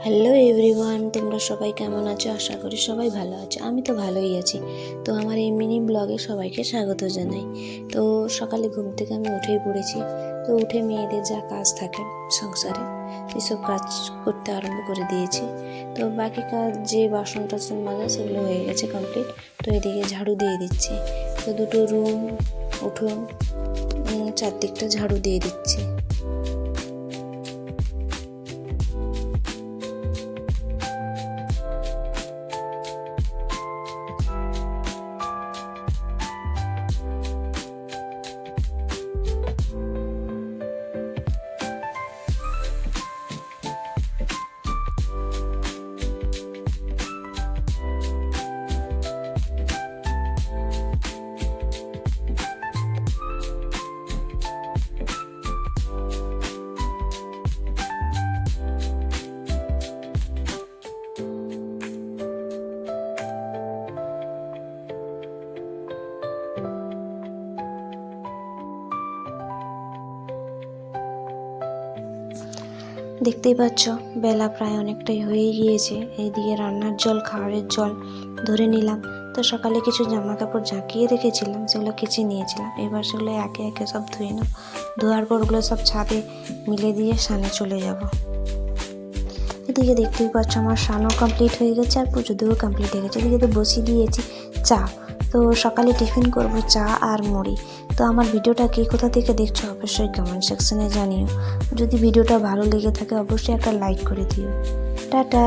Hello everyone, তোমরা সবাই কেমন আছো? আশা করি সবাই ভালো আছো। আমি তো ভালোই আছি। তো আমার এই মিনি ব্লগে সবাইকে স্বাগত জানাই। তো সকালে ঘুম থেকে আমি উঠেই পড়েছি। তো উঠে মেয়েদের যা কাজ থাকে সংসারে এসব কাজ করতে আরম্ভ করে দিয়েছি। তো বাকি কাজ যে বাসন টাসন মাজা সেগুলো হয়ে গেছে কমপ্লিট। তো এদিকে ঝাড়ু দিয়ে দিচ্ছি। তো দুটো রুম, উঠোন, চারদিকটা ঝাড়ু দিয়ে দিচ্ছি। দেখতেই পাচ্ছ বেলা প্রায় অনেকটাই হয়ে গিয়েছে। এইদিকে রান্নার জল, খাবারের জল ধরে নিলাম। তো সকালে কিছু জামা কাপড় ঝাঁকিয়ে রেখেছিলাম, সেগুলো কেচে নিয়েছিলাম। এবার সেগুলো একে একে সব ধুয়ে নেব। ধোয়ার পর ওগুলো সব ছাদে মিলে দিয়ে স্নানে চলে যাব। এদিকে দেখতেই পাচ্ছ আমার স্নানও কমপ্লিট হয়ে গেছে আর পুজো দেওয়াও কমপ্লিট হয়ে গেছে। এদিকে তো বসিয়ে দিয়েছি চা। তো সকালে টিফিন করব চা আর মুড়ি। তো আমার ভিডিওটা কে কোথা থেকে দেখছো অবশ্যই কমেন্ট সেকশনে জানিও। যদি ভিডিওটা ভালো লেগে থাকে অবশ্যই একটা লাইক করে দিও। টাটা।